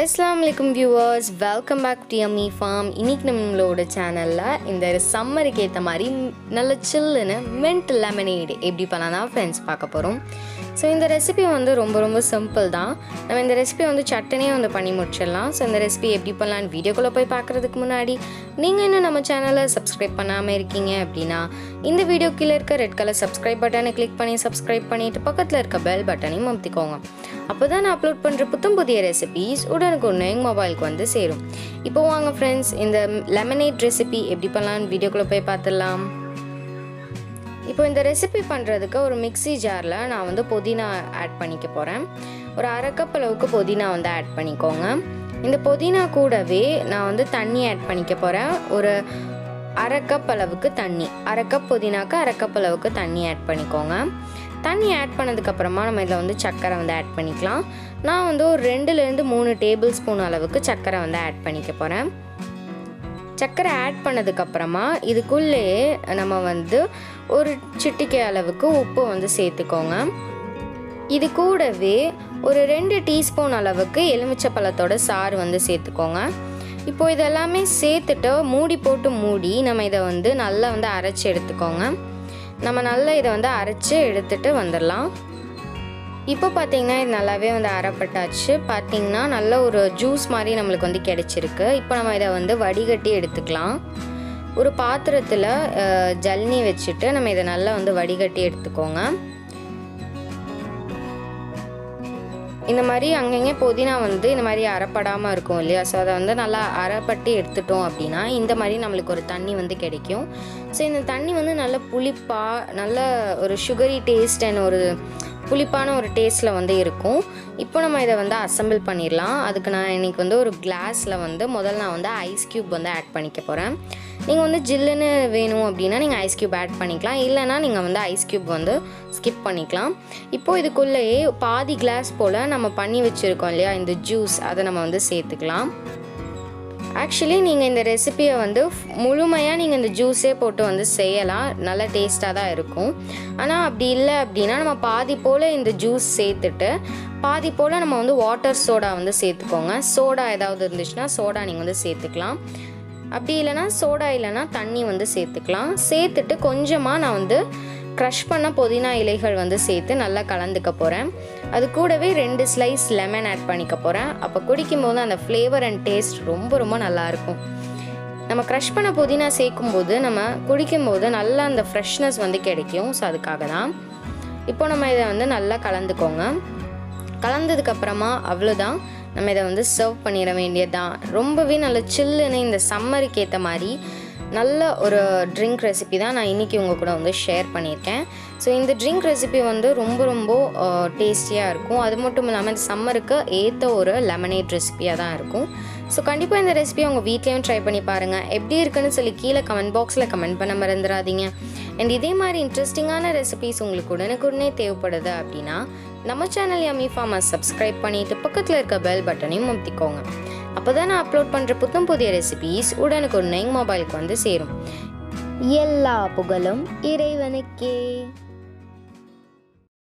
Assalamualaikum viewers, welcome back to Yummy Farm. இன்னைக்கு நம்மளோட சேனல்ல இந்த சம்மருக்கு ஏத்த மாதிரி நல்ல சில்லுன்னு மின்ட் லெமனேட் எப்படி பண்ணலாம் ஃப்ரெண்ட்ஸ் பார்க்க போறோம். ஸோ இந்த ரெசிபி வந்து ரொம்ப சிம்பிள் தான். நம்ம இந்த ரெசிபி வந்து சட்டனே வந்து பண்ணி முடிச்சிடலாம். ஸோ இந்த ரெசிபி எப்படி பண்ணலான்னு வீடியோக்குள்ளே போய் பார்க்குறதுக்கு முன்னாடி நீங்கள் இன்னும் நம்ம சேனலை சப்ஸ்கிரைப் பண்ணாமல் இருக்கீங்க அப்படின்னா இந்த வீடியோ கீழே இருக்க ரெட் கலர் சப்ஸ்கிரைப் பட்டனை கிளிக் பண்ணி சப்ஸ்கிரைப் பண்ணிவிட்டு பக்கத்தில் இருக்க பெல் பட்டனையும் அமுத்திக்கோங்க. அப்போ தான் நான் அப்லோட் பண்ணுற புதிய ரெசிபீஸ் உடனுக்குடனே எங்கள் மொபைலுக்கு வந்து சேரும். இப்போ வாங்க ஃப்ரெண்ட்ஸ், இந்த லெமனேட் ரெசிபி எப்படி பண்ணலான்னு வீடியோக்குள்ளே போய் பார்த்துடலாம். இப்போ இந்த ரெசிபி பண்ணுறதுக்கு ஒரு மிக்ஸி ஜாரில் நான் வந்து புதினா ஆட் பண்ணிக்க போகிறேன். ஒரு அரை கப் அளவுக்கு புதினா வந்து ஆட் பண்ணிக்கோங்க. இந்த புதினா கூடவே நான் வந்து தண்ணி ஆட் பண்ணிக்க போகிறேன். ஒரு அரை கப் அளவுக்கு தண்ணி, அரை கப் புதினாக்கு அரை கப் அளவுக்கு தண்ணி ஆட் பண்ணிக்கோங்க. தண்ணி ஆட் பண்ணதுக்கப்புறமா நம்ம இதில் வந்து சர்க்கரை வந்து ஆட் பண்ணிக்கலாம். நான் வந்து ஒரு 2-3 டேபிள் ஸ்பூன் அளவுக்கு சர்க்கரை வந்து ஆட் பண்ணிக்க போகிறேன். சர்க்கரை ஆட் பண்ணதுக்கப்புறமா இதுக்குள்ளேயே நம்ம வந்து ஒரு சிட்டிகை அளவுக்கு உப்பு வந்து சேர்த்துக்கோங்க. இது கூடவே ஒரு 2 டீஸ்பூன் அளவுக்கு எலுமிச்சை பழத்தோட சாறு வந்து சேர்த்துக்கோங்க. இப்போ இதெல்லாமே சேர்த்துட்டு மூடி போட்டு மூடி நம்ம இதை வந்து நல்லா வந்து அரைச்சி எடுத்துக்கோங்க. நம்ம நல்லா இதை வந்து அரைச்சி எடுத்துகிட்டு வந்துடலாம். இப்போ பார்த்திங்கன்னா இது நல்லாவே வந்து அரைப்பட்டாச்சு. பார்த்திங்கன்னா நல்ல ஒரு ஜூஸ் மாதிரி நம்மளுக்கு வந்து கிடைச்சிருக்கு. இப்போ நம்ம இதை வந்து வடிகட்டி எடுத்துக்கலாம். ஒரு பாத்திரத்தில் ஜல்லி வச்சுட்டு நம்ம இதை நல்லா வந்து வடிகட்டி எடுத்துக்கோங்க. இந்த மாதிரி அங்கங்கே புதினா வந்து இந்த மாதிரி அரைப்படாமல் இருக்கும் இல்லையா? ஸோ அதை வந்து நல்லா அரைப்பட்டு எடுத்துட்டோம் அப்படின்னா இந்த மாதிரி நம்மளுக்கு ஒரு தண்ணி வந்து கிடைக்கும். ஸோ இந்த தண்ணி வந்து நல்ல புளிப்பாக, நல்ல ஒரு சுகரி டேஸ்ட் அண்ட் ஒரு புளிப்பான ஒரு டேஸ்ட்டில் வந்து இருக்கும். இப்போ நம்ம இதை வந்து அசம்பிள் பண்ணிடலாம். அதுக்கு நான் இன்றைக்கி வந்து ஒரு கிளாஸில் வந்து முதல்ல நான் வந்து ஐஸ் க்யூப் வந்து ஆட் பண்ணிக்க போகிறேன். நீங்கள் வந்து ஜில்லுன்னு வேணும் அப்படின்னா நீங்கள் ஐஸ் க்யூப் ஆட் பண்ணிக்கலாம், இல்லைனா நீங்கள் வந்து ஐஸ் க்யூப் வந்து ஸ்கிப் பண்ணிக்கலாம். இப்போது இதுக்குள்ளேயே பாதி கிளாஸ் போல் நம்ம பண்ணி வச்சுருக்கோம் இல்லையா இந்த ஜூஸ், அதை நம்ம வந்து சேர்த்துக்கலாம். ஆக்சுவலி நீங்கள் இந்த ரெசிப்பியை வந்து முழுமையாக நீங்கள் இந்த ஜூஸே போட்டு வந்து செய்யலாம், நல்ல டேஸ்ட்டாக தான் இருக்கும். ஆனால் அப்படி இல்லை அப்படின்னா நம்ம பாதி போல் இந்த ஜூஸ் சேர்த்துட்டு பாதி போல் நம்ம வந்து வாட்டர் சோடா வந்து சேர்த்துக்கோங்க. சோடா ஏதாவது இருந்துச்சுன்னா சோடா நீங்கள் வந்து சேர்த்துக்கலாம். அப்படி இல்லைனா சோடா இல்லைனா தண்ணி வந்து சேர்த்துக்கலாம். சேர்த்துட்டு கொஞ்சமாக நான் வந்து க்ரஷ் பண்ண புதினா இலைகள் வந்து சேர்த்து நல்லா கலந்துக்க போகிறேன். அது கூடவே 2 ஸ்லைஸ் லெமன் ஆட் பண்ணிக்க போகிறேன். அப்போ குடிக்கும்போது அந்த ஃப்ளேவர் அண்ட் டேஸ்ட் ரொம்ப நல்லாயிருக்கும். நம்ம க்ரஷ் பண்ண புதினா சேர்க்கும்போது நம்ம குடிக்கும்போது நல்லா அந்த ஃப்ரெஷ்னஸ் வந்து கிடைக்கும். ஸோ அதுக்காக தான். இப்போ நம்ம இதை வந்து நல்லா கலந்துக்கோங்க. கலந்ததுக்கப்புறமா அவ்வளோதான், நம்ம இதை வந்து சர்வ் பண்ணிட வேண்டியதுதான். ரொம்பவே நல்ல சில்லுன்னு இந்த சம்மருக்கு ஏற்ற மாதிரி நல்ல ஒரு ட்ரிங்க் ரெசிபி தான் நான் இன்றைக்கி உங்கள் கூட வந்து ஷேர் பண்ணியிருக்கேன். ஸோ இந்த ட்ரிங்க் ரெசிபி வந்து ரொம்ப டேஸ்டியாக இருக்கும். அது மட்டும் இல்லாமல் இந்த சம்மருக்கு ஏற்ற ஒரு லெமனேட் ரெசிபியாக தான் இருக்கும். ஸோ கண்டிப்பாக இந்த ரெசிபியை உங்கள் வீட்லேயும் ட்ரை பண்ணி பாருங்கள். எப்படி இருக்குன்னு சொல்லி கீழே கமெண்ட் பாக்ஸில் கமெண்ட் பண்ண மறந்துடாதீங்க. அண்ட் இதே மாதிரி இன்ட்ரெஸ்டிங்கான ரெசிபிஸ் உங்களுக்கு உடனுக்குடனே தேவைப்படுது அப்படின்னா நம்ம சேனல் யம்மி ஃபார்மை சப்ஸ்கிரைப் பண்ணிவிட்டு பக்கத்தில் இருக்க பெல் பட்டனையும் அமுத்திக்கோங்க. அப்போ தான் நான் அப்லோட் பண்ணுற புதிய ரெசிபீஸ் உடனுக்குடனே எங்கள் மொபைலுக்கு வந்து சேரும். எல்லா புகழும் இறைவனுக்கே.